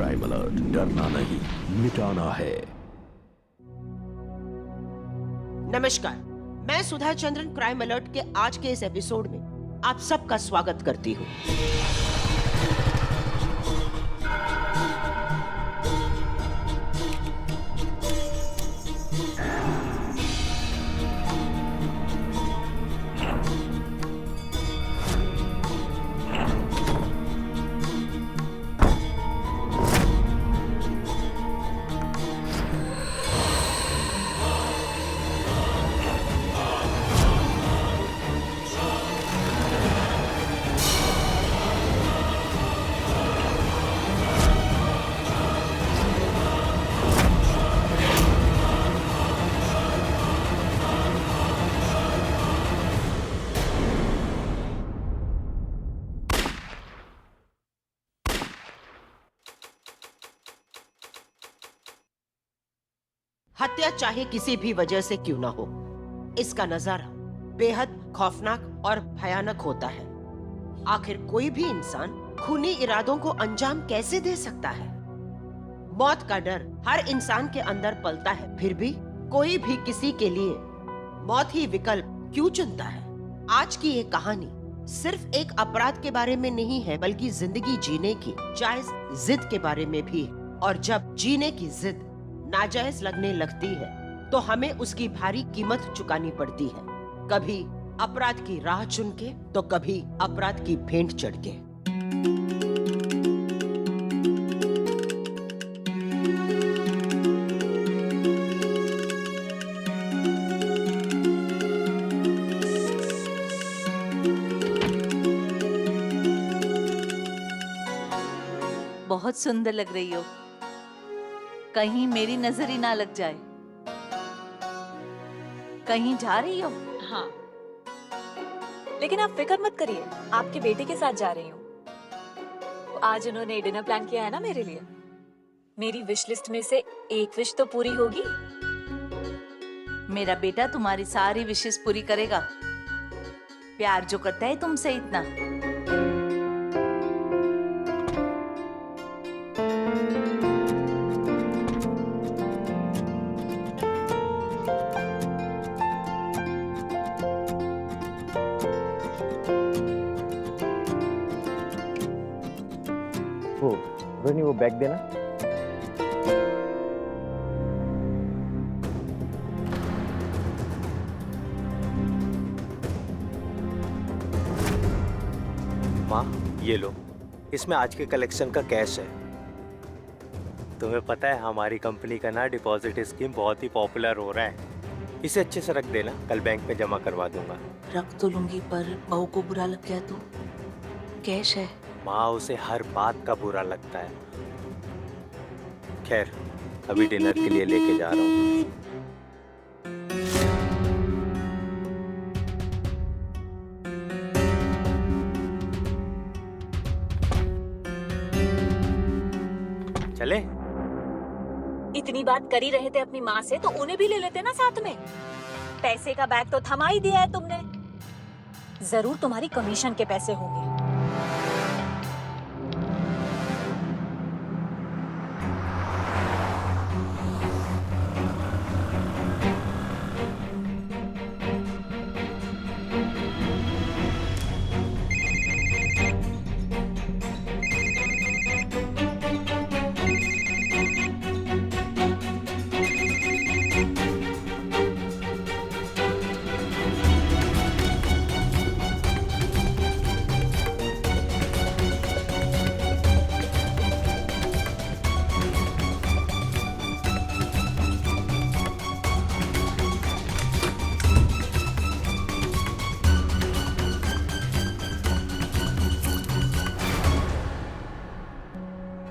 Crime alert, डरना नहीं मिटाना है। नमस्कार, मैं सुधा चंद्रन क्राइम अलर्ट के आज के इस एपिसोड में आप सबका स्वागत करती हूँ। हत्या चाहे किसी भी वजह से क्यों ना हो, इसका नजारा बेहद खौफनाक और भयानक होता है। आखिर कोई भी इंसान खूनी इरादों को अंजाम कैसे दे सकता है? मौत का डर हर इंसान के अंदर पलता है, फिर भी कोई भी किसी के लिए मौत ही विकल्प क्यों चुनता है? आज की ये कहानी सिर्फ एक अपराध के बारे में नहीं है, बल्कि जिंदगी जीने की जायज जिद के बारे में भी है। और जब जीने की जिद नाजायज लगने लगती है तो हमें उसकी भारी कीमत चुकानी पड़ती है, कभी अपराध की राह चुन के तो कभी अपराध की भेंट चढ़ के। बहुत सुंदर लग रही हो, कहीं मेरी नजर ही ना लग जाए। कहीं जा रही हो? हाँ, लेकिन आप फिक्र मत करिए, आपके बेटे के साथ जा रही हूँ। आज उन्होंने डिनर प्लान किया है ना मेरे लिए। मेरी विश लिस्ट में से एक विश तो पूरी होगी। मेरा बेटा तुम्हारी सारी विशेष पूरी करेगा, प्यार जो करता है तुमसे इतना। रोहिणी वो बैग देना। माँ ये लो, इसमें आज के कलेक्शन का कैश है। तुम्हें पता है हमारी कंपनी का ना डिपॉजिट स्कीम बहुत ही पॉपुलर हो रहा है। इसे अच्छे से रख देना, कल बैंक में जमा करवा दूंगा। रख तो लूंगी, पर बहू को बुरा लग गया तो? कैश है। माँ उसे हर बात का बुरा लगता है। खैर अभी डिनर के लिए लेके जा रहा हूँ। चले? इतनी बात कर ही रहे थे अपनी माँ से, तो उन्हें भी ले लेते ना साथ में। पैसे का बैग तो थमा ही दिया है तुमने। जरूर तुम्हारी कमीशन के पैसे होंगे।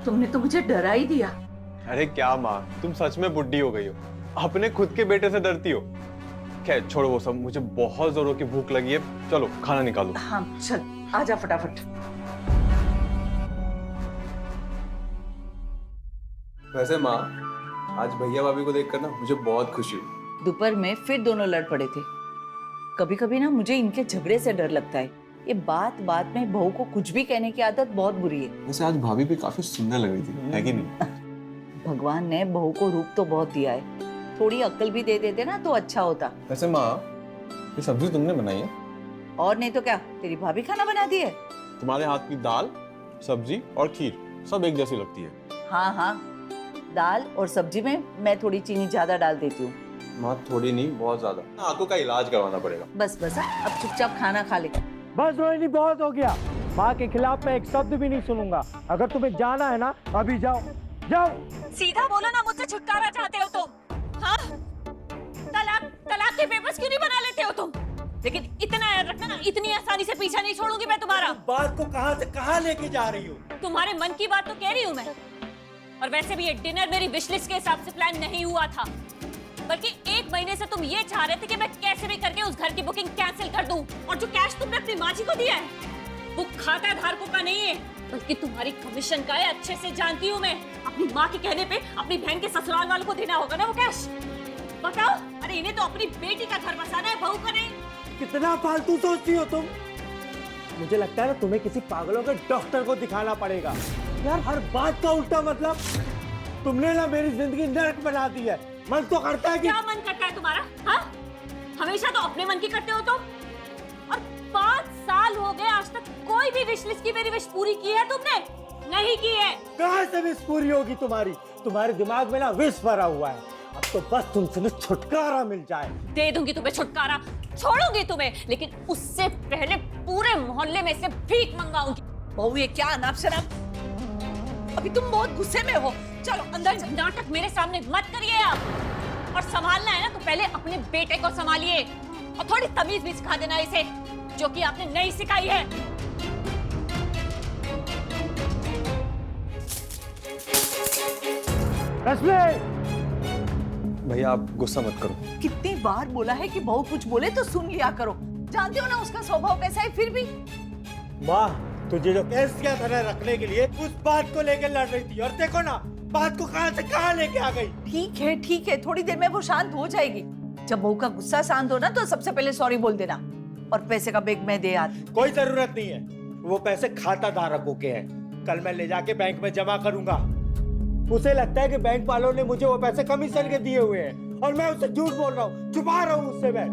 तुमने तो मुझे डरा ही दिया। अरे क्या माँ, तुम सच में बुड्ढी हो गई हो, अपने खुद के बेटे से डरती हो। खैर छोड़ो वो सब, मुझे बहुत जोरों की भूख लगी है, चलो खाना निकालो। हाँ चल, आजा फटाफट। वैसे माँ, आज भैया भाभी को देखकर ना मुझे बहुत खुशी हुई। दोपहर में फिर दोनों लड़ पड़े थे। कभी कभी ना मुझे इनके झगड़े से डर लगता है। ये बात बात में बहू को कुछ भी कहने की आदत बहुत बुरी है। वैसे आज भाभी भी काफी सुंदर लग रही थी, है कि नहीं? भगवान ने बहू को रूप तो बहुत दिया है, थोड़ी अक्ल भी दे देते ना तो अच्छा होता। वैसे माँ, ये सब्जी तुमने बनाई है? और नहीं तो क्या, तेरी भाभी खाना बनाती है। तुम्हारे हाथ की दाल, सब्जी और खीर सब एक जैसी लगती है। हाँ हाँ, दाल और सब्जी में मैं थोड़ी चीनी ज्यादा डाल देती हूँ। माँ थोड़ी नहीं, बहुत ज्यादा। आंखों का इलाज करवाना पड़ेगा। बस बस हाँ, अब चुपचाप खाना खा ले। बस रोहिणी, बहुत हो गया। माँ के खिलाफ मैं एक शब्द भी नहीं सुनूंगा। अगर तुम्हें जाना है ना, अभी जाओ जाओ। सीधा बोलो ना, मुझसे छुटकारा चाहते हो तुम? हाँ, तलाक के पेपर्स क्यों नहीं बना लेते हो तुम? लेकिन इतना याद रखना ना, इतनी आसानी से पीछा नहीं छोड़ूंगी मैं तुम्हारा। बात को कहां से कहां लेके जा रही हो? तुम्हारे मन की बात तो कह रही हूँ मैं। और वैसे भी ये डिनर मेरी विश लिस्ट के हिसाब से प्लान नहीं हुआ था, बल्कि 1 महीने से तुम ये चाह रहे थे कि मैं कैसे भी करके उस घर की बुकिंग कैंसिल कर दूं। और जो कैश तुमने अपनी माँ जी को दिया है, वो खाता धारकों का नहीं है, बल्कि तुम्हारी कमीशन का है। अच्छे से जानती हूँ मैं। अपनी माँ के कहने पे अपनी बहन के ससुराल वालों को देना होगा ना वो कैश। बताओ, अरे इन्हें तो अपनी बेटी का घर बसाना है, बहू का नहीं। कितना फालतू सोचती हो तुम। मुझे लगता है ना, तुम्हें किसी पागलों के डॉक्टर को दिखाना पड़ेगा। यार, हर बात का उल्टा मतलब। तुमने ना मेरी जिंदगी नरक बना दी है। मन तो करता है कि... क्या मन करता है तुम्हारा? हाँ, हमेशा तो अपने मन की करते हो तुम। और 5 साल हो गए, आज तक कोई भी विश लिस्ट की मेरी विश पूरी की है तुमने? नहीं की है। कहाँ से विश पूरी होगी तुम्हारी? तुम्हारे दिमाग में ना विष भरा हुआ है। अब तो बस तुमसे ना छुटकारा मिल जाए। दे दूंगी तुम्हें छुटकारा, छोड़ूंगी तुम्हें, लेकिन उससे पहले पूरे मोहल्ले में से भीख मंगाऊंगी। बहू, ये क्या अनाप शनाप? अभी तुम बहुत गुस्से में हो। चलो अंदर चलो। नाटक मेरे सामने मत करिए आप। और संभालना है ना तो पहले अपने बेटे को संभालिए, और थोड़ी तमीज भी सिखा देना इसे, जो कि आपने नहीं सिखाई है। भैया आप गुस्सा मत करो। कितनी बार बोला है कि बहू कुछ बोले तो सुन लिया करो। जानते हो ना उसका स्वभाव कैसा है। फिर भी माँ, तुझे जो केस किया था ना रखने के लिए, उस बात को लेकर लड़ रही थी, और देखो ना बात को कहां से कहां लेके आ गई। ठीक है, थोड़ी देर में वो शांत हो जाएगी। जब बहू का गुस्सा शांत हो ना, तो सबसे पहले सॉरी बोल देना, और पैसे का बैग मैं दे आती। कोई जरूरत नहीं है, वो पैसे खाता धारकों के हैं। कल मैं ले जाके बैंक में जमा करूंगा। उसे लगता है कि बैंक वालों ने मुझे वो पैसे कमीशन के दिए हुए हैं, और मैं उससे झूठ बोल रहा हूँ, छुपा रहा हूँ उससे मैं।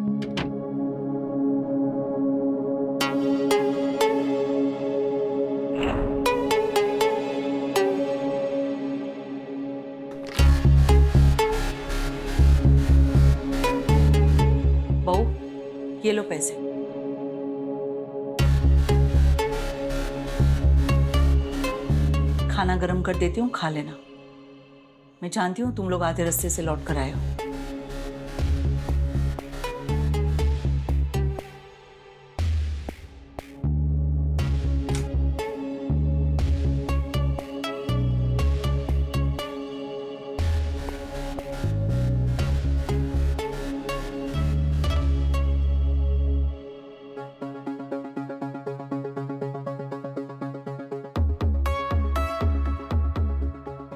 बहू, ये लो पैसे। खाना गरम कर देती हूँ, खा लेना। मैं जानती हूँ तुम लोग आधे रास्ते से लौट कर आए हो।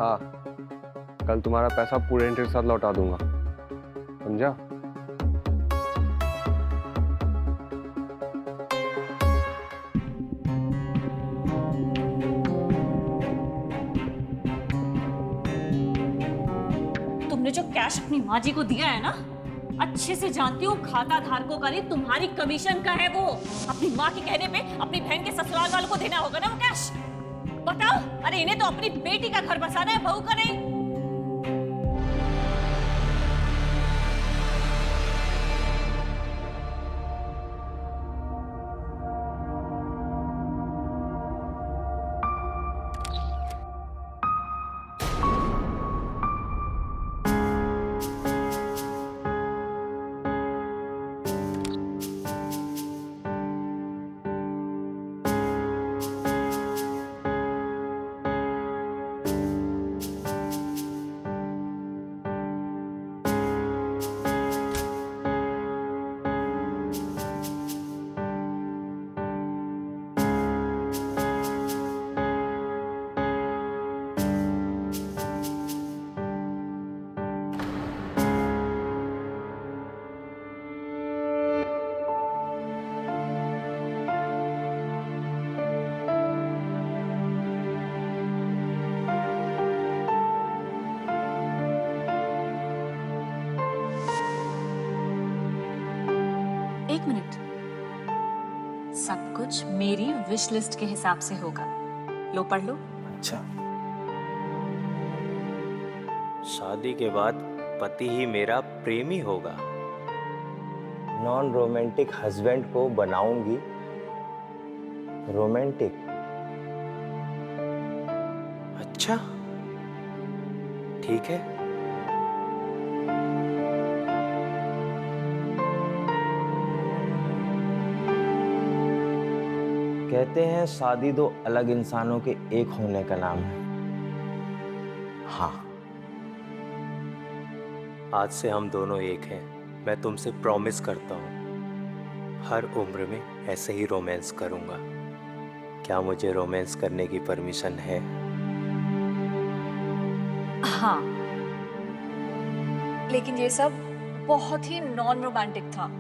हाँ, कल तुम्हारा पैसा पूरे इंटरेस्ट के साथ लौटा दूंगा, समझा? तुमने जो कैश अपनी माँ जी को दिया है ना, अच्छे से जानती हूँ खाता धारकों का नहीं, तुम्हारी कमीशन का है वो। अपनी माँ के कहने पे अपनी बहन के ससुराल वालों को देना होगा ना वो कैश। बताओ, अरे इन्हें तो अपनी बेटी का घर बसाना है, बहू का नहीं। एक मिनट, सब कुछ मेरी विश लिस्ट के हिसाब से होगा। लो पढ़ लो। अच्छा, शादी के बाद पति ही मेरा प्रेमी होगा। नॉन रोमांटिक हस्बैंड को बनाऊंगी रोमांटिक। अच्छा, ठीक है। कहते हैं शादी दो अलग इंसानों के एक होने का नाम है। हाँ, आज से हम दोनों एक हैं। मैं तुमसे प्रॉमिस करता हूँ हर उम्र में ऐसे ही रोमांस करूंगा। क्या मुझे रोमांस करने की परमिशन है? हाँ, लेकिन ये सब बहुत ही नॉन रोमांटिक था।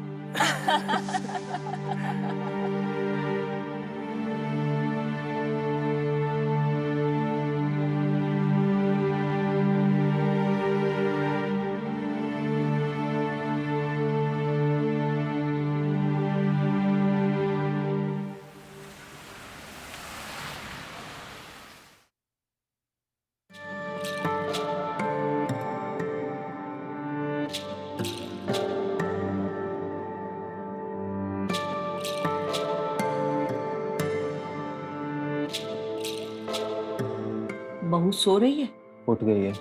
बहू सो रही है? उठ गई है,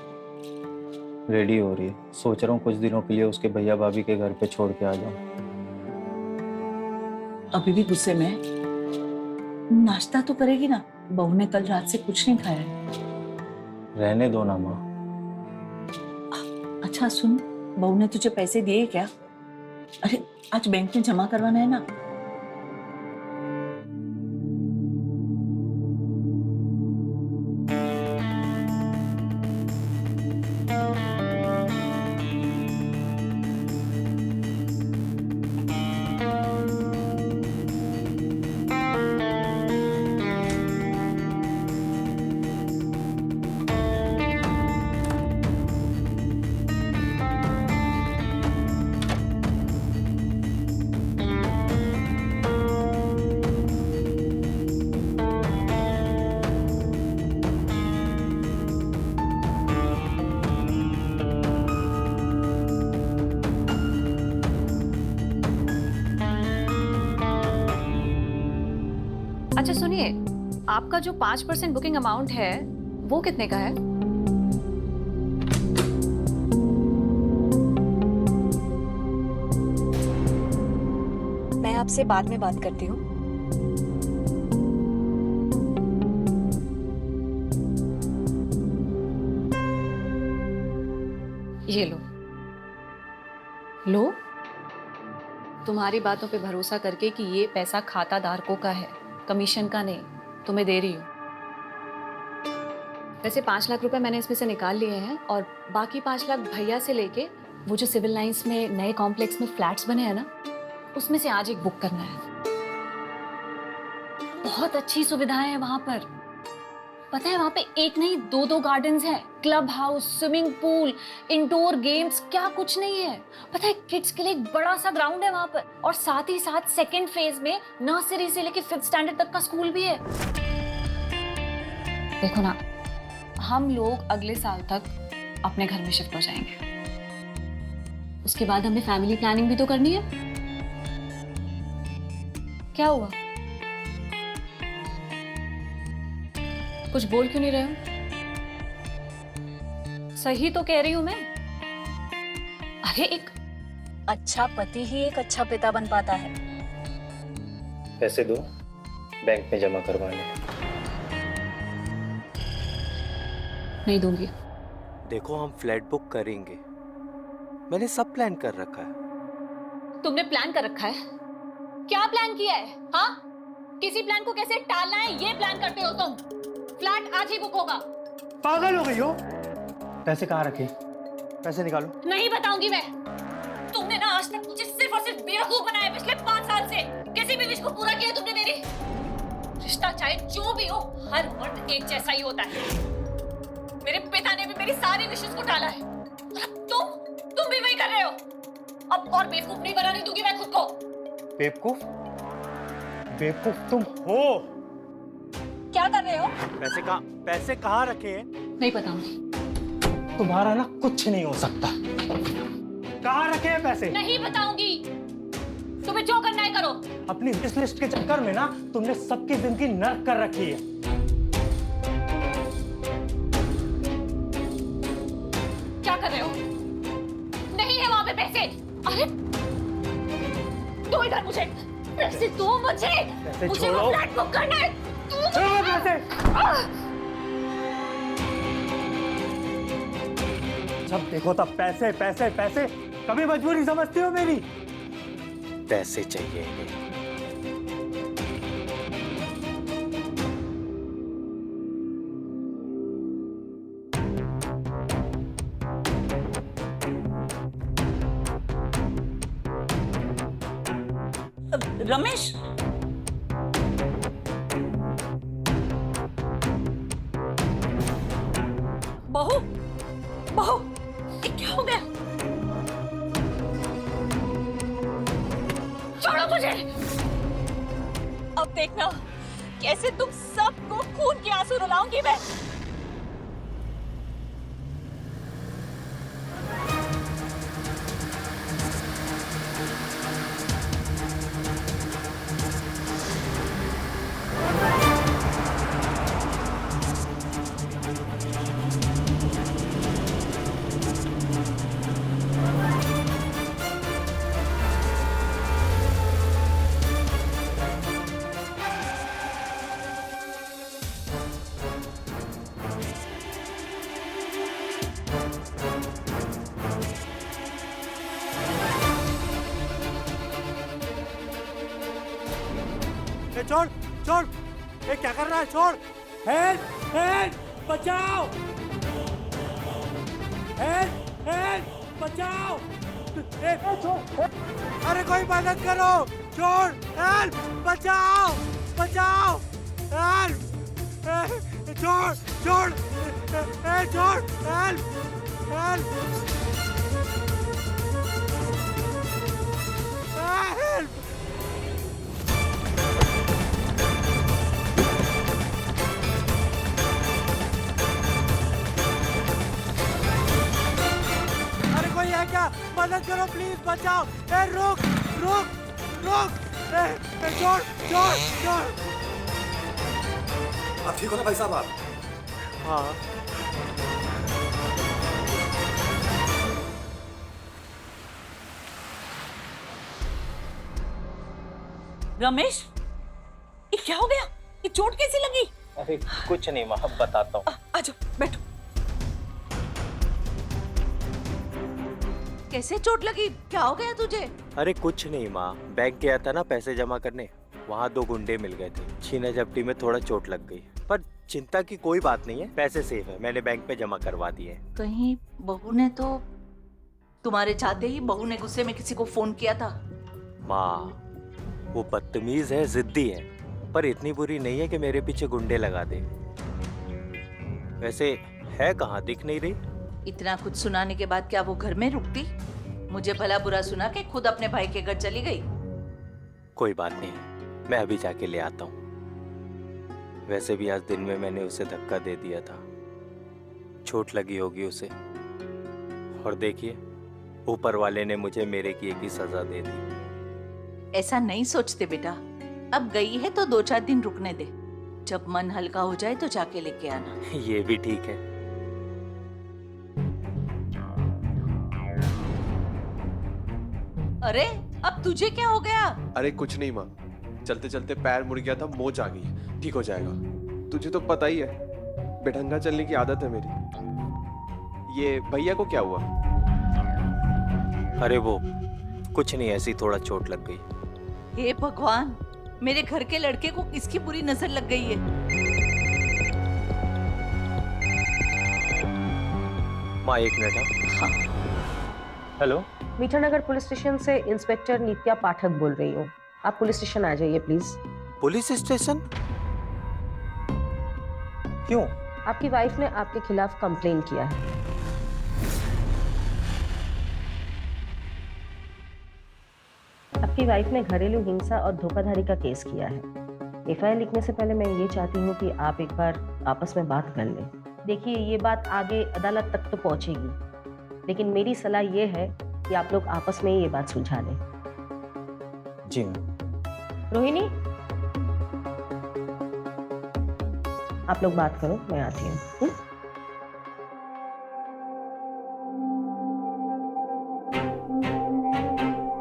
रेडी हो रही है। सोच रहा हूँ कुछ दिनों के लिए उसके भैया भाभी के घर पे छोड़ के आ जाऊं। अभी भी गुस्से में है? नाश्ता तो करेगी ना? बहू ने कल रात से कुछ नहीं खाया है। रहने दो ना माँ। अच्छा सुन, बहू ने तुझे पैसे दिए क्या? अरे आज बैंक में जमा करवाना है ना। अच्छा सुनिए, आपका जो 5% बुकिंग अमाउंट है वो कितने का है? मैं आपसे बाद में बात करती हूँ। ये लो लो, तुम्हारी बातों पे भरोसा करके कि ये पैसा खाता धारकों का है, कमीशन का नहीं, तुम्हें दे रही हूँ। वैसे 5 लाख रुपए मैंने इसमें से निकाल लिए हैं और बाकी 5 लाख भैया से लेके वो जो सिविल लाइंस में नए कॉम्प्लेक्स में फ्लैट्स बने हैं ना, उसमें से आज एक बुक करना है। बहुत अच्छी सुविधाएं हैं वहां पर। पता है वहां पे एक नहीं 2 गार्डन्स हैं, club house, swimming pool, indoor games, क्या कुछ नहीं है। पता है किड्स के लिए एक बड़ा सा ग्राउंड है वहां पर, और साथ ही साथ सेकेंड फेज में नर्सरी से लेके 5th स्टैंडर्ड तक का स्कूल भी है। देखो ना, हम लोग अगले साल तक अपने घर में शिफ्ट हो जाएंगे। उसके बाद हमें फैमिली प्लानिंग भी तो करनी है। क्या हुआ, कुछ बोल क्यों नहीं रहे हो? सही तो कह रही हूं मैं। अरे एक अच्छा पति ही एक अच्छा पिता बन पाता है। पैसे दो, बैंक में जमा करवाने। नहीं दूंगी। देखो, हम फ्लैट बुक करेंगे, मैंने सब प्लान कर रखा है। तुमने प्लान कर रखा है? क्या प्लान किया है? हाँ, किसी प्लान को कैसे टालना है ये प्लान करते हो तुम। फ्लैट आज ही बुक होगा। पागल हो गई हो? पैसे कहाँ रखे? पैसे निकालो। नहीं बताऊंगी मैं। तुमने ना आज तक मुझे सिर्फ और सिर्फ बेवकूफ बनाया पिछले 5 साल से। किसी भी विश को पूरा किया तुमने मेरी? रिश्ता चाहे जो भी हो, हर मर्द एक जैसा ही होता है। मेरे पिता ने भी मेरी सारी विशेष को टाला है, और अब तुम भी वही कर रहे हो। अब और बेवकूफ नहीं बनाने दूंगी मैं खुद को। बेवकूफ, बेवकूफ तुम हो। क्या कर रहे हो? पैसे कहाँ रखे हैं? नहीं बताऊंगी। तुम्हारा ना कुछ नहीं हो सकता। कहाँ रखे हैं पैसे? नहीं बताऊंगी। तुम्हें जो करना है करो। अपनी विश लिस्ट के चक्कर में ना तुमने सबकी जिंदगी नर्क कर रखी है। क्या कर रहे हो? नहीं है वहां पे पैसे। अरे दो इधर मुझे पैसे, दो मुझे। मुझे वो फ्लैट बुक करना है। छोड़ो पैसे। जब देखो तब पैसे पैसे पैसे। कभी मजबूरी समझती हो मेरी? पैसे चाहिए इन्हें। रमेश, बहू, बहू, ये क्या हो गया? छोड़ो मुझे। अब देखना कैसे तुम सबको खून के आंसू रुलाऊंगी मैं। छोड़ छोड़, ये क्या कर रहा है? छोड़। हेल्प हेल्प, बचाओ। हेल्प हेल्प, बचाओ। छोड़, अरे कोई मदद करो। छोड़, हेल्प, बचाओ बचाओ, हेल्प। छोड़ छोड़, छोड़, हेल्प हेल्प हेल्प। क्या? मदद करो प्लीज, बचाओ। रुक रुक रुक, छोड़ छोड़ छोड़। आप ठीक हो ना भाई साहब? आप? हाँ। रमेश, ये क्या हो गया? ये चोट कैसी लगी? अरे कुछ नहीं माँ, बताता हूँ। आजो बैठो। कैसे चोट लगी? क्या हो गया तुझे? अरे कुछ नहीं माँ, बैंक गया था ना पैसे जमा करने, वहाँ 2 गुंडे मिल गए थे। छीना झपटी में थोड़ा चोट लग गई, पर चिंता की कोई बात नहीं है, पैसे सेफ है, मैंने बैंक पे जमा करवा दिए। कहीं बहू ने तो, तुम्हारे चाहते ही बहू ने गुस्से में किसी को फोन किया था? माँ वो बदतमीज है, जिद्दी है, पर इतनी बुरी नहीं है कि मेरे पीछे गुंडे लगा दे। वैसे है कहाँ, दिख नहीं रही। इतना कुछ सुनाने के बाद क्या वो घर में रुकती? मुझे भला बुरा सुना के खुद अपने भाई के घर चली गई। कोई बात नहीं, मैं अभी जाके ले आता हूँ। वैसे भी आज दिन में मैंने उसे धक्का दे दिया था, चोट लगी होगी उसे। और देखिए ऊपर वाले ने मुझे मेरे किए की सजा दे दी। ऐसा नहीं सोचते बेटा, अब गई है तो 2-4 दिन रुकने दे, जब मन हल्का हो जाए तो जाके लेके आना। ये भी ठीक है। अरे अब तुझे क्या हो गया? अरे कुछ नहीं माँ, चलते चलते पैर मुड़ गया था, मोच आ गई, ठीक हो जाएगा। तुझे तो पता ही है, बेढंगा चलने की आदत है मेरी। ये भैया को क्या हुआ? अरे वो कुछ नहीं, ऐसी थोड़ा चोट लग गई। हे भगवान, मेरे घर के लड़के को किसकी बुरी नजर लग गई है? माँ 1 मिनट। हाँ। हेलो, मीठानगर पुलिस स्टेशन से इंस्पेक्टर नित्या पाठक बोल रही हूँ। आप पुलिस स्टेशन आ जाइए प्लीज। Police station? क्यों? आपकी वाइफ ने आपके खिलाफ कंप्लेन किया है। आपकी वाइफ ने घरेलू हिंसा और धोखाधड़ी का केस किया है। एफआईआर लिखने से पहले मैं ये चाहती हूँ कि आप एक बार आपस में बात कर लें। देखिए, ये बात आगे अदालत तक तो पहुँचेगी, लेकिन मेरी सलाह ये है कि आप लोग आपस में ये बात सुलझा लें। जी मैम। रोहिणी, आप लोग बात करो, मैं आती हूँ।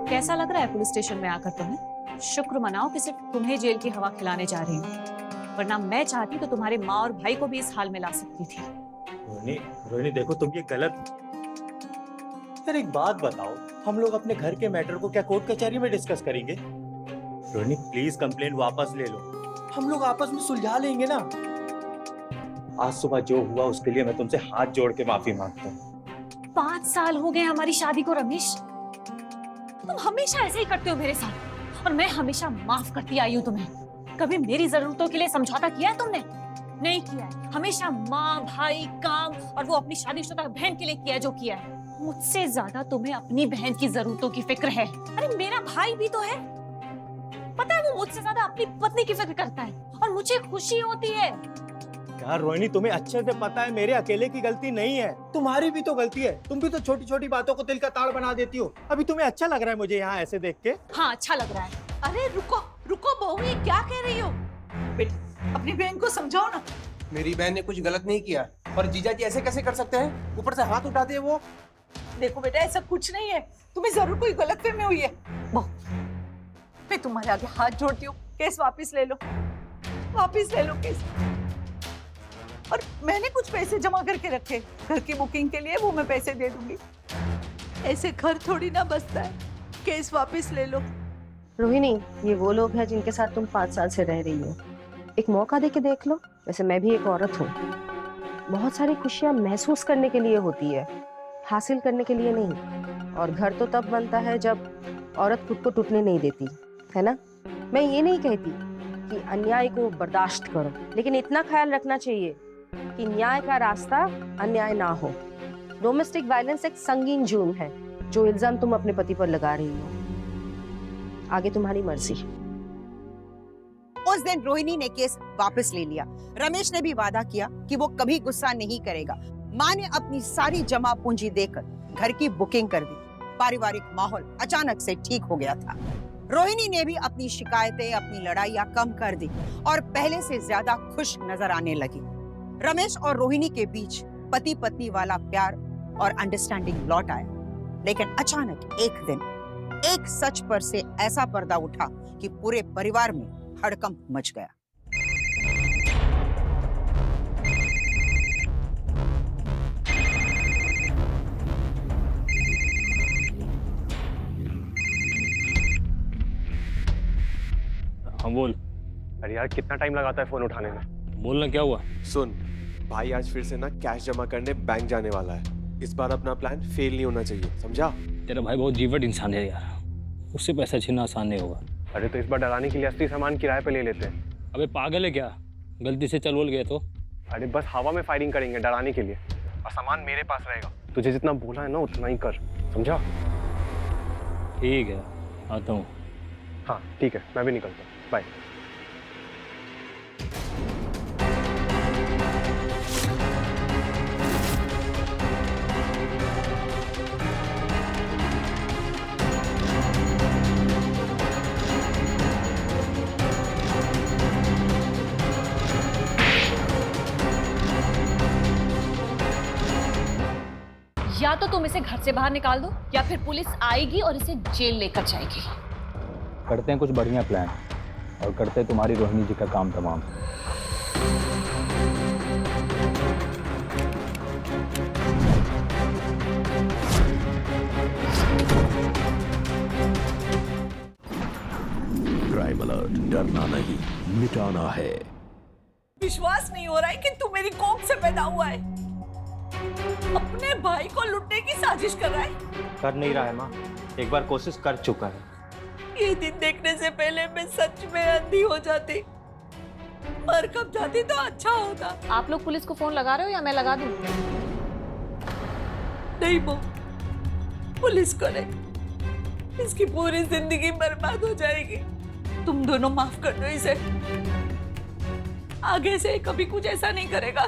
कैसा लग रहा है पुलिस स्टेशन में आकर तुम्हें? शुक्र मनाओ कि सिर्फ तुम्हें जेल की हवा खिलाने जा रही हूँ, वरना मैं चाहती तो तुम्हारे माँ और भाई को भी इस हाल में ला सकती थी। रोहिणी देखो, तुम ये गलत। यार एक बात बताओ, हम लोग अपने घर के मैटर को क्या कोर्ट कचहरी में डिस्कस करेंगे? रोहिणी प्लीज कंप्लेंट वापस ले लो, हम लोग आपस में सुलझा लेंगे ना। आज सुबह जो हुआ उसके लिए मैं तुमसे हाथ जोड़ के माफी मांगता हूँ। 5 साल हो गए हमारी शादी को रमेश, तुम हमेशा ऐसे ही करते हो मेरे साथ, और मैं हमेशा माफ करती आई हूँ तुम्हें। कभी मेरी जरूरतों के लिए समझौता किया है तुमने? नहीं किया है। हमेशा माँ, भाई, काम और वो अपनी शादीशुदा बहन के लिए किया है जो किया है। मुझसे ज्यादा तुम्हें अपनी बहन की जरूरतों की फिक्र है। अरे मेरा भाई भी तो है, पता है वो मुझसे ज्यादा अपनी पत्नी की फिक्र करता है, और मुझे खुशी होती है। यार रोहिणी, तुम्हें अच्छे से पता है मेरे अकेले की गलती नहीं है, तुम्हारी भी तो गलती है। तुम भी तो छोटी छोटी बातों को दिल का ताड़ बना देती हो। अभी तुम्हें अच्छा लग रहा है मुझे यहाँ ऐसे देख के? हाँ, अच्छा लग रहा है। अरे रुको रुको बहू, ये क्या कह रही हो? बेटा अपनी बहन को समझाओ ना। मेरी बहन ने कुछ गलत नहीं किया, और जीजा जी ऐसे कैसे कर सकते हैं? ऊपर से हाथ उठाते हैं वो। देखो बेटा, ऐसा कुछ नहीं है, तुम्हें जरूर कोई गलतफहमी हुई है। बहू, मैं तुम्हारे आगे हाथ जोड़ती हूँ, केस वापस ले लो, वापस ले लो केस। और मैंने कुछ पैसे जमा करके रखे घर की बुकिंग के लिए, वो मैं पैसे दे दूंगी। ऐसे घर थोड़ी ना बसता है, केस वापस ले लो। रोहिणी, ये वो लोग हैं जिनके साथ तुम 5 साल से रह रही हो। एक मौका दे के देख लो। वैसे मैं भी एक औरत हूँ, बहुत सारी खुशियाँ महसूस करने के लिए होती है, हासिल करने के लिए नहीं। और घर तो तब बनता है जब औरत खुद को टूटने नहीं देती, है ना? मैं ये नहीं कहती कि अन्याय को बर्दाश्त करो, लेकिन इतना ख्याल रखना चाहिए कि न्याय का रास्ता अन्याय ना हो। डोमेस्टिक वायलेंस एक संगीन जुर्म है, जो इल्जाम तुम अपने पति पर लगा रही हो। आगे तुम्हारी मर्जी। उस दिन रोहिणी ने केस वापस ले लिया। रमेश ने भी वादा किया कि वो कभी गुस्सा नहीं करेगा। माँ ने अपनी सारी जमा पूंजी देकर घर की बुकिंग कर दी। पारिवारिक माहौल अचानक से ठीक हो गया था। रोहिणी ने भी अपनी शिकायतें, अपनी लड़ाइयां कम कर दी और पहले से ज्यादा खुश नजर आने लगी। रमेश और रोहिणी के बीच पति पत्नी वाला प्यार और अंडरस्टैंडिंग लौट आया। लेकिन अचानक एक दिन एक सच पर से ऐसा पर्दा उठा कि पूरे परिवार में हड़कंप मच गया। हाँ बोल। अरे यार कितना टाइम लगाता है फोन उठाने में? बोलना क्या हुआ? सुन, भाई आज फिर से ना कैश जमा करने बैंक जाने वाला है। इस बार अपना प्लान फेल नहीं होना चाहिए, समझा? तेरा भाई बहुत जीवट इंसान है यार, उससे पैसा छीनना आसान नहीं होगा। अरे तो इस बार डराने के लिए असली सामान किराए पे ले लेते हैं। अबे पागल है क्या? गलती से चल बोल गए तो? अरे बस हवा में फायरिंग करेंगे डराने के लिए, और सामान मेरे पास रहेगा। तुझे जितना बोला है ना उतना ही कर, समझा? ठीक है, आता हूँ। हाँ ठीक है, मैं भी निकलता हूँ, बाय। या तो तुम इसे घर से बाहर निकाल दो, या फिर पुलिस आएगी और इसे जेल लेकर जाएगी। करते हैं कुछ बढ़िया प्लान, और करते हैं तुम्हारी रोहिणी जी का काम तमाम। क्राइम अलर्ट, डरना नहीं मिटाना है। विश्वास नहीं हो रहा है कि तू मेरी कोख से पैदा हुआ है। अपने भाई को लुटने की साजिश कर रहा है। कर नहीं रहा है माँ, एक बार कोशिश कर चुका है। ये दिन देखने से पहले मैं सच में अंधी हो जाती, मर कब जाती तो अच्छा होता। आप लोग पुलिस को फोन लगा रहे हो या मैं लगा दूं? नहीं वो पुलिस को नहीं, इसकी पूरी जिंदगी बर्बाद हो जाएगी। तुम दोनों माफ कर दो इसे। आगे से कभी कुछ ऐसा नहीं करेगा।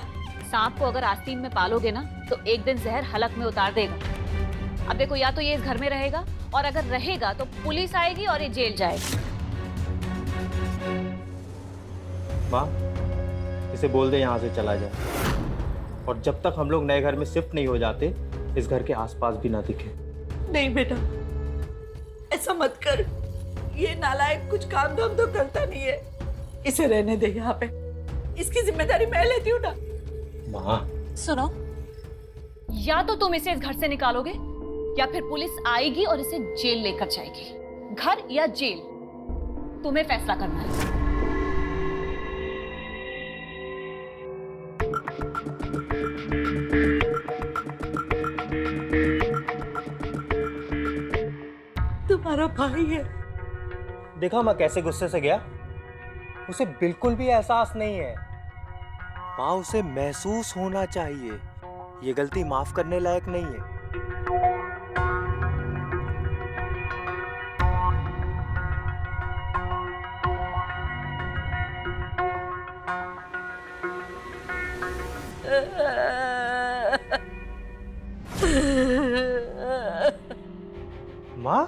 सांप को अगर आस्तीन में पालोगे ना तो एक दिन जहर हलक में उतार देगा। अब देखो, या तो ये इस घर में रहेगा, और अगर रहेगा तो पुलिस आएगी और ये जेल जाएगा। माँ, इसे बोल दे यहाँ से चला जाए, और जब तक हम लोग नए घर में शिफ्ट नहीं हो जाते इस घर के आसपास भी ना दिखे। नहीं बेटा, ऐसा मत कर। ये नालायक कुछ काम धाम तो करता नहीं है। इसे रहने दे यहाँ पे। इसकी जिम्मेदारी मैं लेती हूँ ना। माँ सुनो, या तो तुम इसे इस घर से निकालोगे या फिर पुलिस आएगी और इसे जेल लेकर जाएगी। घर या जेल, तुम्हें फैसला करना है। तुम्हारा भाई है। देखा माँ कैसे गुस्से से गया। उसे बिल्कुल भी एहसास नहीं है। माँ, उसे महसूस होना चाहिए। ये गलती माफ करने लायक नहीं है। माँ,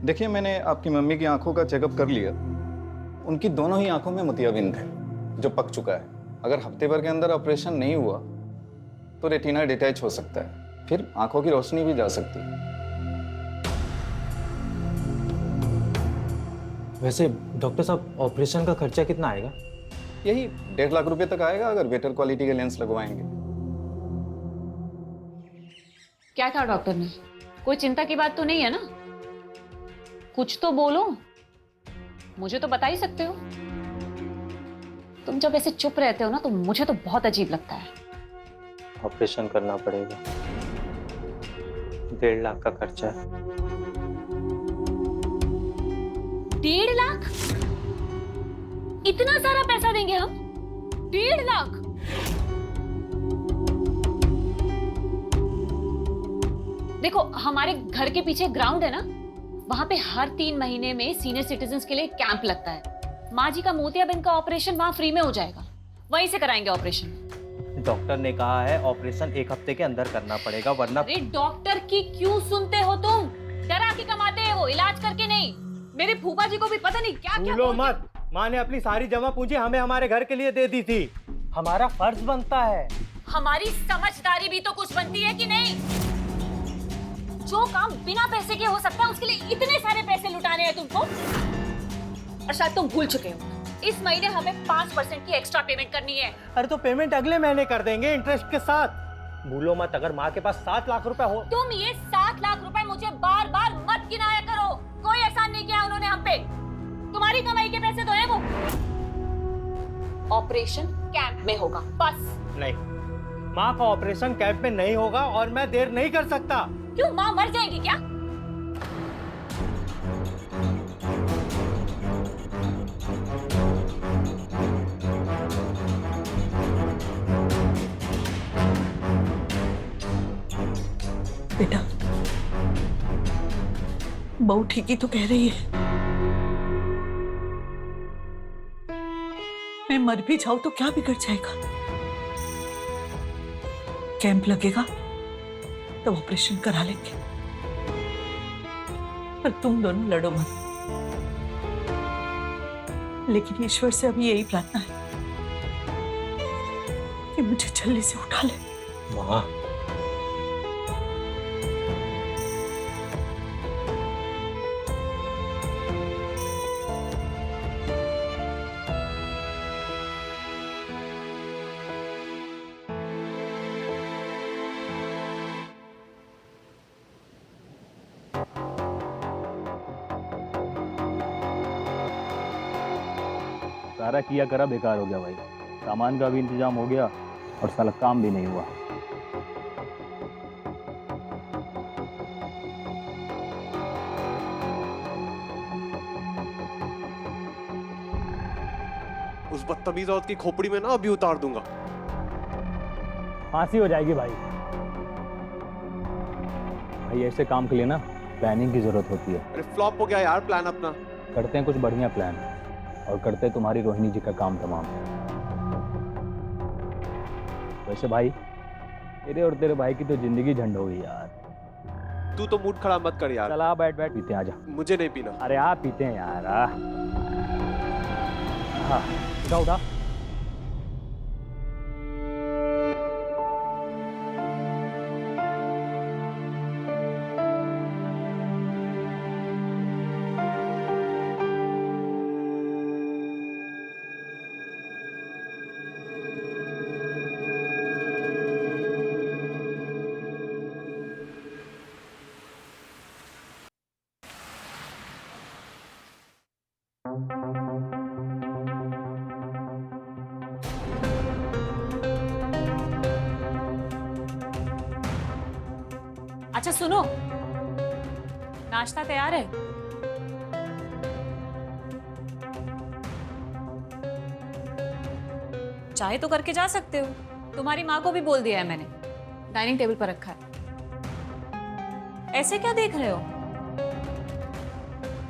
देखिए, मैंने आपकी मम्मी की आंखों का चेकअप कर लिया। उनकी दोनों ही आंखों में मोतियाबिंद है जो पक चुका है। अगर हफ्ते भर के अंदर ऑपरेशन नहीं हुआ तो रेटिना डिटैच हो सकता है, फिर आंखों की रोशनी भी जा सकती है। वैसे डॉक्टर साहब, ऑपरेशन का खर्चा कितना आएगा? यही 1.5 लाख रुपए तक आएगा अगर बेटर क्वालिटी के लेंस लगवाएंगे। क्या कहा डॉक्टर ने? कोई चिंता की बात तो नहीं है ना? कुछ तो बोलो, मुझे तो बता ही सकते हो। तुम जब ऐसे चुप रहते हो ना तो मुझे तो बहुत अजीब लगता है। ऑपरेशन करना पड़ेगा, 1.5 लाख का खर्चा है। 1.5 लाख? इतना सारा पैसा देंगे हम? 1.5 लाख? देखो, हमारे घर के पीछे ग्राउंड है ना, वहां पे हर 3 महीने में सीनियर सिटीजन्स के लिए कैंप लगता है। माँ जी का मोतियाबिंद का ऑपरेशन वहां फ्री में हो जाएगा, वहीं से कराएंगे ऑपरेशन। डॉक्टर ने कहा है ऑपरेशन 1 हफ्ते के अंदर करना पड़ेगा, वरना। अरे डॉक्टर की क्यों सुनते हो तुम? डरा के कमाते हैं वो, इलाज करके नहीं। मेरे फूफा जी को भी पता नहीं क्या क्या भूलो मत, माँ ने अपनी सारी जमा पूंजी हमें हमारे घर के लिए दे दी थी। हमारा फर्ज बनता है। हमारी समझदारी भी तो कुछ बनती है कि नहीं? जो काम बिना पैसे के हो सकता है उसके लिए इतने सारे पैसे लुटाने हैं तुमको। और शायद तुम भूल चुके हो, इस महीने हमें 5% की एक्स्ट्रा पेमेंट करनी है। अरे तो पेमेंट अगले महीने कर देंगे इंटरेस्ट के साथ। भूलो मत, अगर माँ के पास 7 लाख रुपए हो। तुम ये 7 लाख रुपए मुझे बार बार मत गिनाया करो। कोई एहसान नहीं किया उन्होंने हम पे। तुम्हारी कमाई के पैसे तो है वो। ऑपरेशन कैंप में होगा बस। नहीं, माँ का ऑपरेशन कैंप में नहीं होगा और मैं देर नहीं कर सकता। क्यों, माँ मर जाएगी क्या? बेटा, बहू ठीक ही तो कह रही है। मैं मर भी जाऊं तो क्या बिगड़ जाएगा? कैंप लगेगा तब ऑपरेशन करा लेंगे, पर तुम दोनों लड़ो मत। लेकिन ईश्वर से अभी यही प्रार्थना है कि मुझे जल्दी से उठा ले। माँ, सारा किया करा बेकार हो गया भाई। सामान का भी इंतजाम हो गया और साला काम भी नहीं हुआ। उस बदतमीज औरत की खोपड़ी में ना अभी उतार दूंगा। फांसी हो जाएगी भाई। भाई ऐसे काम के लिए ना प्लानिंग की जरूरत होती है। अरे फ्लॉप हो गया यार प्लान अपना। करते हैं कुछ बढ़िया प्लान और करते हैं तुम्हारी रोहिणी जी का काम तमाम। वैसे भाई तेरे और तेरे भाई की तो जिंदगी झंड हो गई यार। तू तो मूड खराब मत कर यार। चला बैठ बैठ पीते हैं, आजा। मुझे नहीं पीना। अरे आप पीते हैं यार। हाँ उठा उठा। अच्छा सुनो, नाश्ता तैयार है? चाहे तो करके जा सकते हो। तुम्हारी माँ को भी बोल दिया है मैंने, डाइनिंग टेबल पर रखा है। ऐसे क्या देख रहे हो?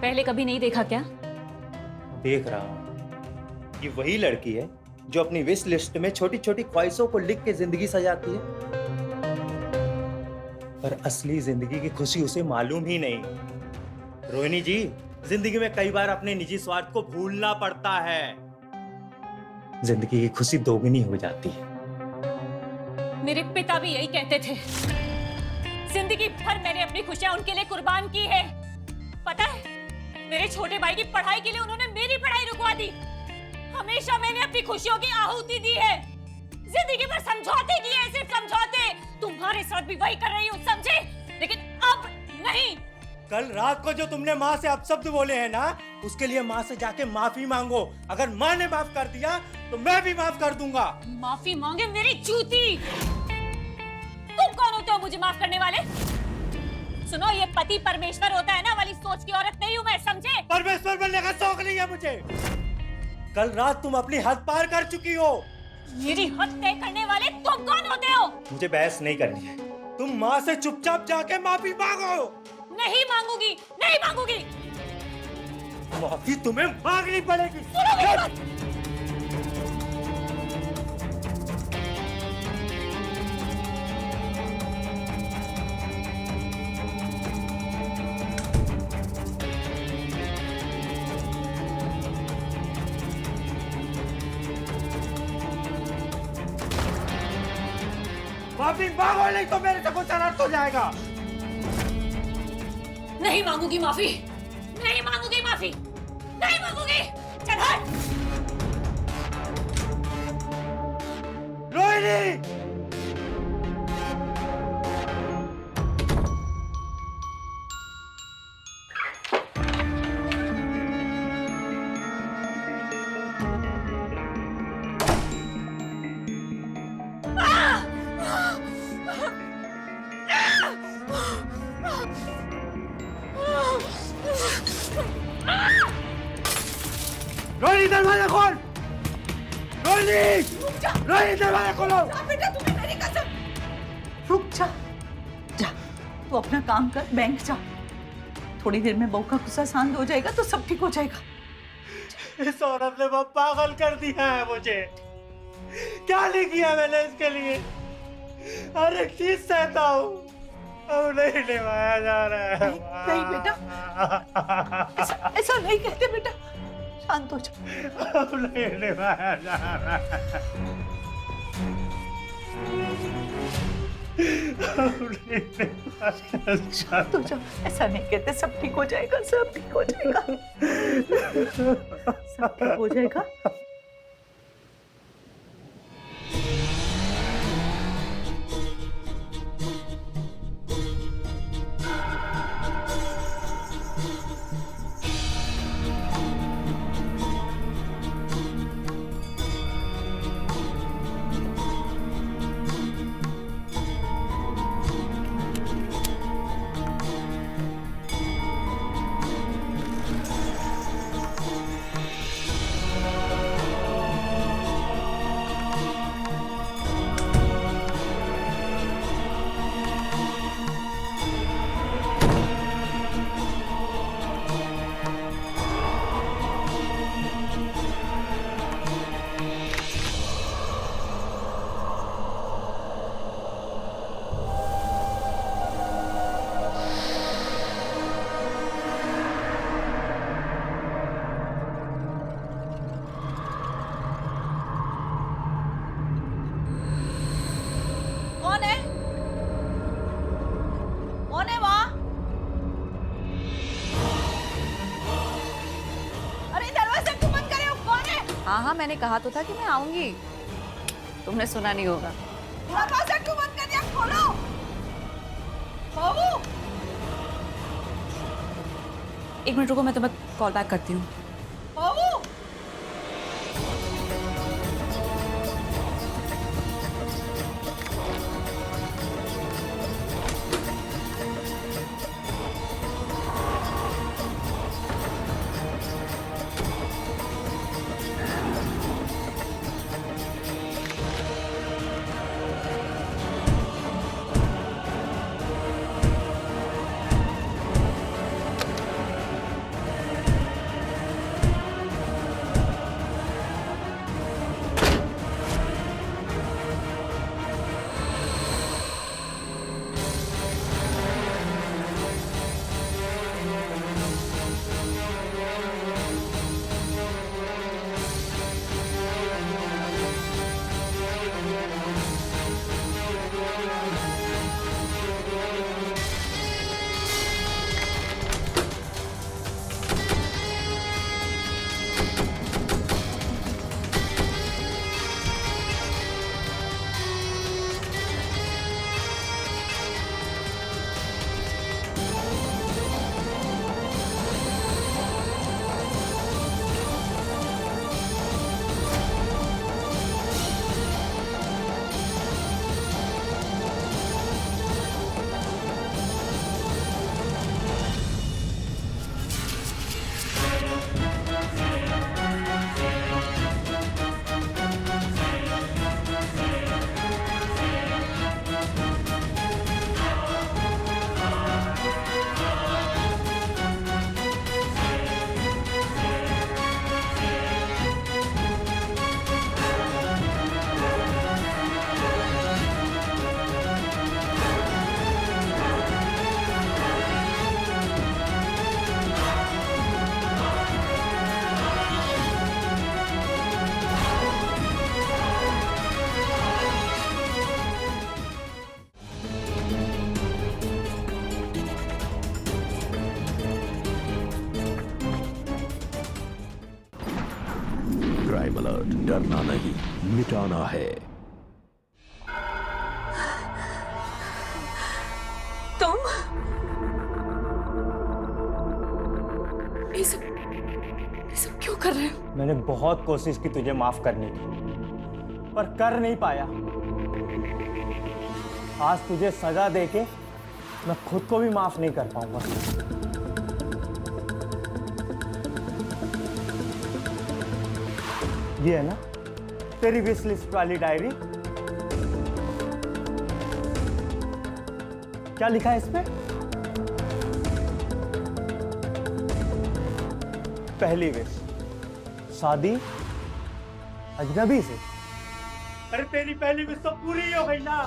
पहले कभी नहीं देखा क्या? देख रहा हूँ। ये वही लड़की है जो अपनी विश लिस्ट में छोटी छोटी ख्वाहिशों को लिख के जिंदगी सजाती है, पर असली जिंदगी की खुशी उसे मालूम ही नहीं। रोहिणी जी, जिंदगी में कई बार अपने निजी स्वार्थ को भूलना पड़ता है। जिंदगी की खुशी दोगुनी हो जाती है। मेरे पिता भी यही कहते थे। जिंदगी भर मैंने अपनी खुशियां उनके लिए कुर्बान की है। पता है, मेरे छोटे भाई की पढ़ाई के लिए उन्होंने मेरी पढ़ाई रुकवा दी। हमेशा मैंने अपनी खुशियों की आहुति दी है। जिंदगी भर समझौते किए हैं, सिर्फ समझौते। तुम्हारे साथ भी वही कर रही हूँ, समझे? लेकिन अब नहीं। कल रात को जो तुमने माँ से अपशब्द बोले हैं ना, उसके लिए माँ से जाके माफी मांगो। अगर माँ ने माफ कर दिया तो मैं भी माफ कर दूंगा। माफी मांगे मेरी जूती। तुम कौन होते हो मुझे माफ करने वाले? सुनो, ये पति परमेश्वर होता है ना वाली सोच की औरत नहीं हूँ मैं, समझे? परमेश्वर बनने का शौक नहीं है मुझे। कल रात तुम अपनी हद पार कर चुकी हो। मेरी हद तय करने वाले तुम कौन होते हो? मुझे बहस नहीं करनी है। तुम माँ से चुपचाप जाके माफी मांगो। नहीं मांगूंगी, नहीं मांगूंगी। माफी तुम्हें मांगनी पड़ेगी। सुनो मेरी बात। माफी मांगो, नहीं तो मेरे से कुछ अनर्थ हो जाएगा। नहीं मांगूंगी माफी, नहीं मांगूंगी माफी, नहीं मांगूंगी। चल हट। रोहिणी, रोहिणी दरवाजा खोल। रोहिणी, रोहिणी दरवाजा खोलो। बेटा, तुम्हें मेरी कसम। रुक जा, जा तू अपना काम कर, बैंक जा। थोड़ी देर में बहू का गुस्सा शांत हो जाएगा तो सब ठीक हो जाएगा। इस औरत ने बहुत पागल कर दिया है मुझे। क्या नहीं किया मैंने इसके लिए? हर एक चीज सहता हूँ, अब नहीं निभाया जा रहा है। नहीं बेटा, ऐसा नहीं कहते बेटा, शांत हो जा। अब नहीं निभाया जा रहा है। शांत हो जा, ऐसा नहीं कहते, सब ठीक हो जाएगा, सब ठीक हो जाएगा, सब ठीक हो जाएगा। हाँ मैंने कहा तो था कि मैं आऊंगी, तुमने सुना नहीं होगा। दरवाजा क्यों बंद कर दिया? खोलो। बाबू 1 मिनट रुको, मैं तुम्हें कॉल बैक करती हूँ। बाबू क्राइम अलर्ट, डरना नहीं मिटाना है। तुम ये सब क्यों कर रहे हो? मैंने बहुत कोशिश की तुझे माफ करने की, पर कर नहीं पाया। आज तुझे सजा देके मैं खुद को भी माफ नहीं कर पाऊंगा। ये है ना तेरी विश लिस्ट वाली डायरी? क्या लिखा है इसमें? पहली विश, शादी अजनबी से। अरे तेरी पहली विश तो पूरी हो गई ना।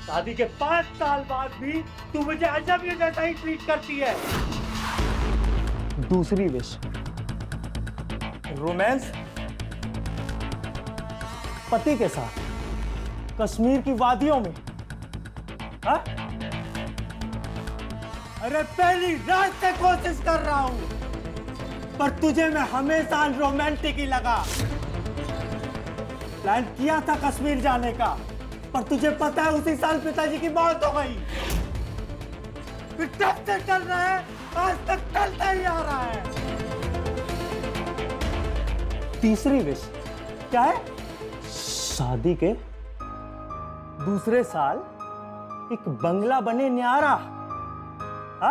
शादी के 5 साल बाद भी तू मुझे अजनबी जैसा ही ट्रीट करती है। दूसरी विश, रोमांस पति के साथ कश्मीर की वादियों में। हा? अरे पहली रात से कोशिश कर रहा हूं, पर तुझे मैं हमेशा रोमांटिक ही लगा। प्लान किया था कश्मीर जाने का, पर तुझे पता है उसी साल पिताजी की मौत हो गई। फिर तब से चल रहा है, आज तक चलता ही आ रहा है। तीसरी विश क्या है? शादी के दूसरे साल एक बंगला बने न्यारा। हा?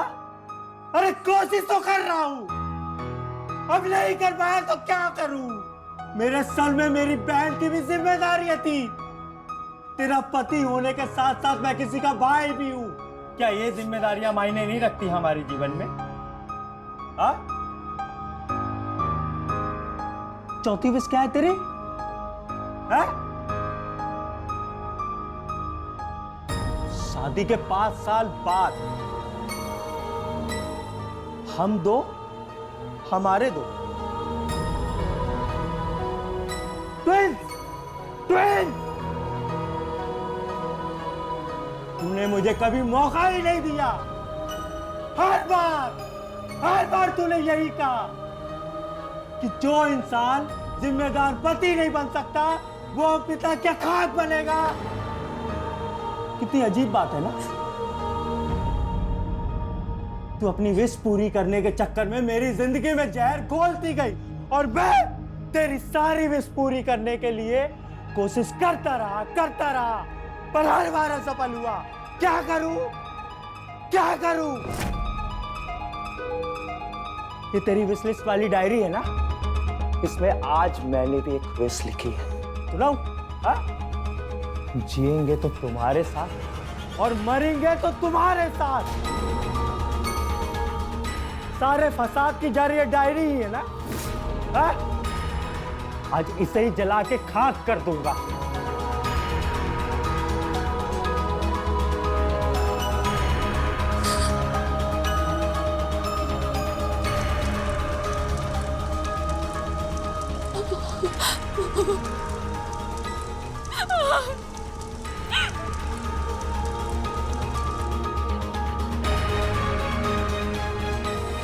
अरे कोशिश तो कर रहा हूं, अब नहीं कर पाया तो क्या करूं? मेरे सर में मेरी बहन की भी जिम्मेदारी थी। तेरा पति होने के साथ साथ मैं किसी का भाई भी हूं। क्या ये जिम्मेदारियां मायने नहीं रखती हमारे जीवन में? हा? चौथी विश क्या है तेरी? हा? शादी के 5 साल बाद हम दो, हमारे दो ट्विंस। तूने मुझे कभी मौका ही नहीं दिया। हर बार तूने यही कहा कि जो इंसान जिम्मेदार पति नहीं बन सकता, वो पिता क्या खाक बनेगा? कितनी अजीब बात है ना। तू अपनी विश पूरी करने के चक्कर में मेरी जिंदगी में जहर घोलती गई और मैं तेरी सारी विश पूरी करने के लिए कोशिश करता रहा, पर हर बार असफल हुआ। क्या करूं? ये तेरी विश लिस्ट वाली डायरी है ना, इसमें आज मैंने भी एक विश लिखी है। सुनाऊं? हाँ? जिएंगे तो तुम्हारे साथ और मरेंगे तो तुम्हारे साथ। सारे फसाद की जरिए डायरी ही है ना? हाँ? आज इसे ही जला के खाक कर दूंगा।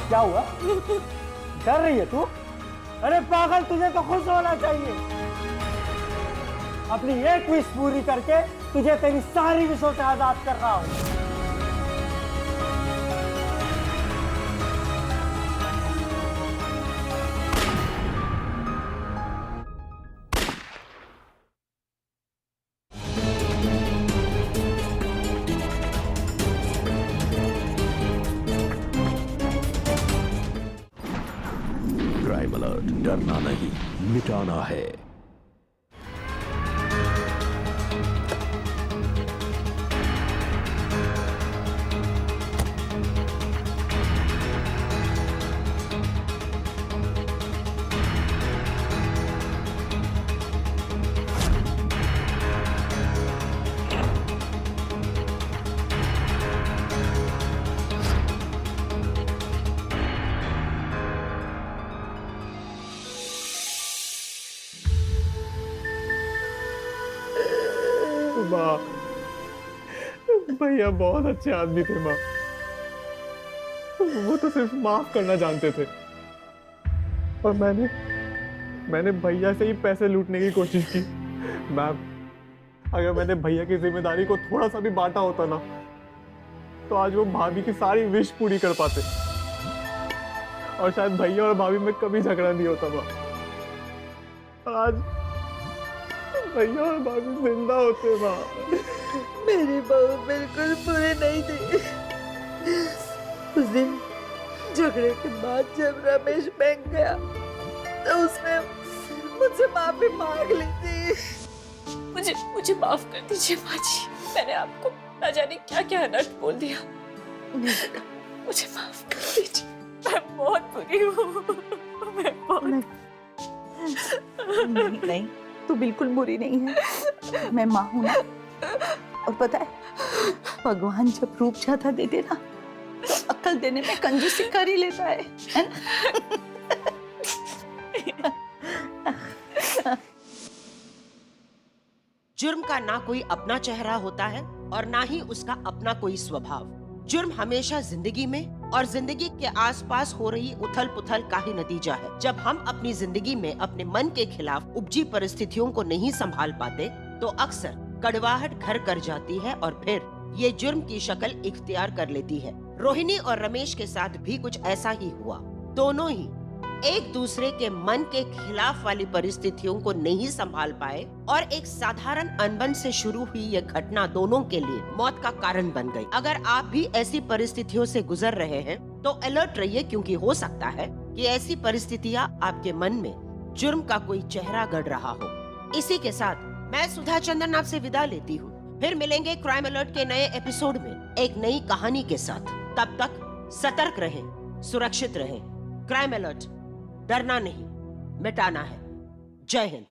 क्या हुआ? डर रही है तू? अरे पागल, तुझे तो खुश होना चाहिए। अपनी एक विश पूरी करके तुझे तेरी सारी विशों से आजाद कर रहा हूं। क्राइम अलर्ट, डरना नहीं, मिटाना है। माँ, भैया बहुत अच्छे आदमी थे माँ। वो तो सिर्फ माफ करना जानते थे और मैंने भैया से ही पैसे लूटने की कोशिश की। मैम, अगर मैंने भैया की जिम्मेदारी को थोड़ा सा भी बांटा होता ना, तो आज वो भाभी की सारी विश पूरी कर पाते और शायद भैया और भाभी में कभी झगड़ा नहीं होता माँ। और आज भैया और भाभी जिंदा होते माँ। मेरी बहू बिल्कुल बुरी नहीं थी। उस दिन झगड़े के बाद जब रमेश बैंक गया तो उसने मुझसे माफी मांग ली थी। मुझे माफ कर दीजिए माँ जी, मैंने आपको न जाने क्या क्या अनर्थ बोल दिया। मुझे माफ कर दीजिए, मैं बहुत बुरी हूँ। मैं बहुत नहीं, तू बिल्कुल बुरी नहीं है। मैं माँ हूं ना। और पता है, भगवान जब रूप ज्यादा दे दे ना, तो अक्ल देने में कंजूसी कर ही लेता है ना? जुर्म का ना कोई अपना चेहरा होता है और ना ही उसका अपना कोई स्वभाव। जुर्म हमेशा जिंदगी में और जिंदगी के आसपास हो रही उथल पुथल का ही नतीजा है। जब हम अपनी जिंदगी में अपने मन के खिलाफ उपजी परिस्थितियों को नहीं संभाल पाते, तो अक्सर कड़वाहट घर कर जाती है और फिर ये जुर्म की शक्ल इख्तियार कर लेती है। रोहिणी और रमेश के साथ भी कुछ ऐसा ही हुआ। दोनों ही एक दूसरे के मन के खिलाफ वाली परिस्थितियों को नहीं संभाल पाए और एक साधारण अनबन से शुरू हुई ये घटना दोनों के लिए मौत का कारण बन गई। अगर आप भी ऐसी परिस्थितियों से गुजर रहे हैं तो अलर्ट रहिए, क्योंकि हो सकता है कि ऐसी परिस्थितियां आपके मन में जुर्म का कोई चेहरा गढ़ रहा हो। इसी के साथ मैं सुधा चंदन आपसे विदा लेती हूँ। फिर मिलेंगे क्राइम अलर्ट के नए एपिसोड में एक नई कहानी के साथ। तब तक सतर्क रहें, सुरक्षित रहें। क्राइम अलर्ट, डरना नहीं, मिटाना है। जय हिंद।